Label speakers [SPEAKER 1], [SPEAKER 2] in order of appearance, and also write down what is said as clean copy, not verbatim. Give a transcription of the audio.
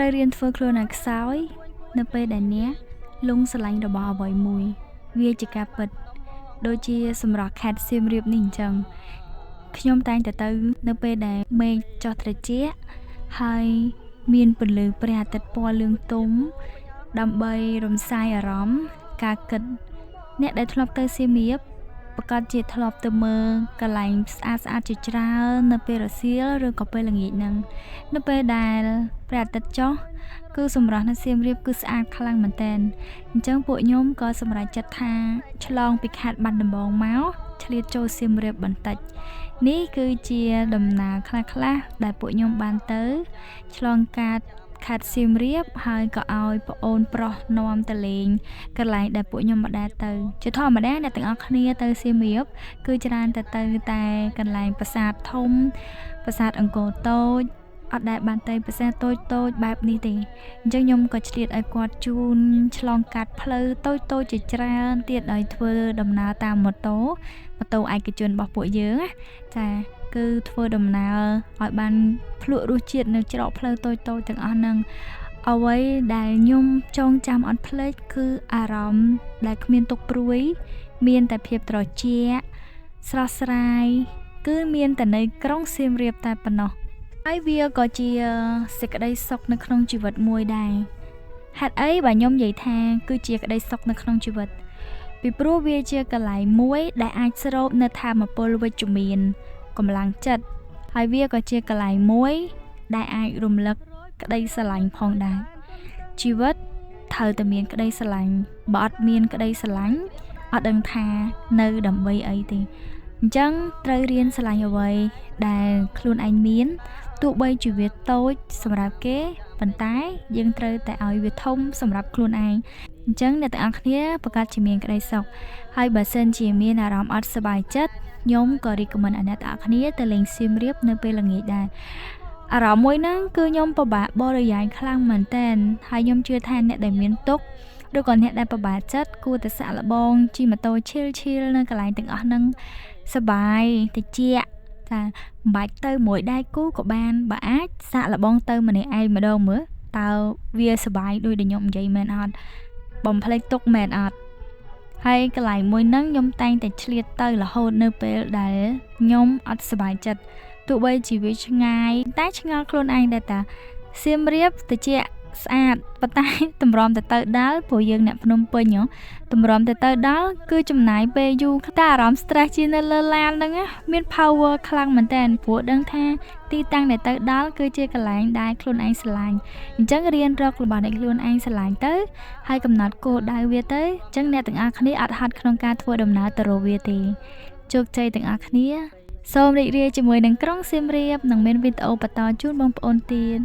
[SPEAKER 1] ត្រូវរៀនធ្វើខ្លួនឲ្យខ្សោយនៅពេលដែលអ្នកលងស្រឡាញ់របស់អ្វីមួយវាជាការពិតដូចជាសម្រស់ខេត្តសៀមរាបនេះអញ្ចឹងខ្ញុំតែងទៅនៅពេលដែលមេឃចុះត្រជាក់ហើយមានពន្លឺព្រះអាទិត្យពណ៌លឿងទុំដើម្បីរំសាយអារម្មណ៍ការគិតអ្នកដែលធ្លាប់ទៅសៀមរាបប្រកាសជាធ្លាប់ទៅមើលកន្លែងស្អាតជាច្រើននៅពេលរសៀលឬក៏ពេលល្ងាចហ្នឹងនៅពេលដែលព្រះអាទិត្យចុះគឺសម្រស់នៅសៀមរាបគឺស្អាតខ្លាំងមែនតើអញ្ចឹងពួកខ្ញុំក៏សម្រេចចិត្តថាឆ្លងពីខេត្តបាត់ដំបងមកឆ្លៀតចូលសៀមរាបបន្តិចនេះគឺជាដំណើរខ្លះៗដែលពួកខ្ញុំបានទៅឆ្លងកាត់ខេត្តសៀមរាបហើយក៏ឲ្យប្អូនប្រុសនាំទៅលេងកន្លែងដែលពួកខ្ញុំមិនដែលទៅជាធម្មតាអ្នកទាំងអស់គ្នាទៅសៀមរាបគឺច្រើនតែតែកន្លែងប្រាសាទធំប្រាសាទអង្គរតូចអត់ដែលបានទៅប្រាសាទតូចបែបនេះទេអញ្ចឹងខ្ញុំក៏ឆ្លៀតឲ្យគាត់ជូនឆ្លងកាត់ផ្លូវតូចជាច្រើនទៀតឲ្យធ្វើដំណើរតាមម៉ូតូឯកជនរបស់ពួកយើងណាចាគឺធ្វើដំណើរឲ្យបានភ្លក់រសជាតិនៅច្រកផ្លូវតូចទាំងអស់ហ្នឹងអ្វីដែលខ្ញុំចងចាំអត់ភ្លេចគឺអារម្មណ៍ដែលគ្មានទុក្ខព្រួយមានតែភាពត្រជាក់ស្រស់ស្រាយគឺមានតែនៅក្រុងសៀមរាបតែប៉ុណ្ណោះហើយវាក៏ជាសេចក្តីសុខនៅក្នុងជីវិតមួយដែរហេតុអីបើខ្ញុំនិយាយថាគឺជាក្តីសុខនៅក្នុងជីវិតពីព្រោះវាជាកន្លែងមួយដែលអាចស្រូបនៅថាមពលវិជ្ជមានកម្លាំងចិត្តហើយវាក៏ជាកន្លែងមួយដែលអាចរំលឹកក្តីស្រឡាញ់ផងដែរជីវិតត្រូវតែមានក្តីស្រឡាញ់បើអត់មានក្តីស្រឡាញ់អត់ដឹងថានៅដើម្បីអីទេអញ្ចឹងត្រូវរៀនស្រឡាញ់អ្វីដែលខ្លួនឯងមានទោះបីជាវាតូចសម្រាប់គេប៉ុន្តែយើងត្រូវតែឲ្យវាធំសម្រាប់ខ្លួនឯងអញ្ចឹងអ្នកទាំងអស់គ្នាប្រកាសជាមានក្តីសុខហើយបើសិនជាមានអារម្មណ៍អត់សប្បាយចិត្តខ្ញុំក៏ recommend ឲ្យអ្នកទាំងអស់គ្នាទៅលេងសៀមរាបនៅពេលល្ងាចដែរអារម្មណ៍មួយហ្នឹងគឺខ្ញុំពិបាកបរិយាយខ្លាំងមែនតើហើយខ្ញុំជឿថាអ្នកដែលមានទុក្ខឬក៏អ្នកដែលពិបាកចិត្តគួរតែសាក់លបងជិះម៉ូតូឈិលនៅកន្លែងទាំងអស់ហ្នឹងសប្បាយតិចចាមិនបាច់ទៅមួយដៃគូក៏បានបើអាចសាក់លបងទៅម្នាក់ឯងម្ដងមើលតើវាសប្បាយដូចដែលខ្ញុំនិយាយមែនអត់បំភ្លេចទុក្ខមែនអត់ហើយកន្លែងមួយហ្នឹងខ្ញុំតែងតែឆ្លៀតទៅរហូតនៅពេលដែលខ្ញុំអត់សប្បាយចិត្តទោះបីជាវាឆ្ងាយតែឆ្ងល់ខ្លួនឯងដែរតាសៀមរាបតិចស្អាតប៉ុន្តែតម្រាំទៅដល់ព្រោះយើងអ្នកភ្នំពេញតម្រាំទៅដល់គឺចំណាយពេលយូរតែអារម្មណ៍ stress ជានៅលើឡានហ្នឹងមាន power ខ្លាំងមែនតើព្រោះដឹងថាទីតាំងដែលទៅដល់គឺជាកន្លែងដែលខ្លួនឯងស្រឡាញ់អញ្ចឹងរៀនរករបស់ដែលខ្លួនឯងស្រឡាញ់ទៅហើយកំណត់គោលដៅវាទៅអញ្ចឹងអ្នកទាំងអស់គ្នាអត់ហត់ក្នុងការធ្វើដំណើរទៅរកវាទេជោគជ័យទាំងអស់គ្នាសូមរីករាយជាមួយនឹងក្រុងសៀមរាបនិងមានវីដេអូបន្តជូនបងប្អូនទៀត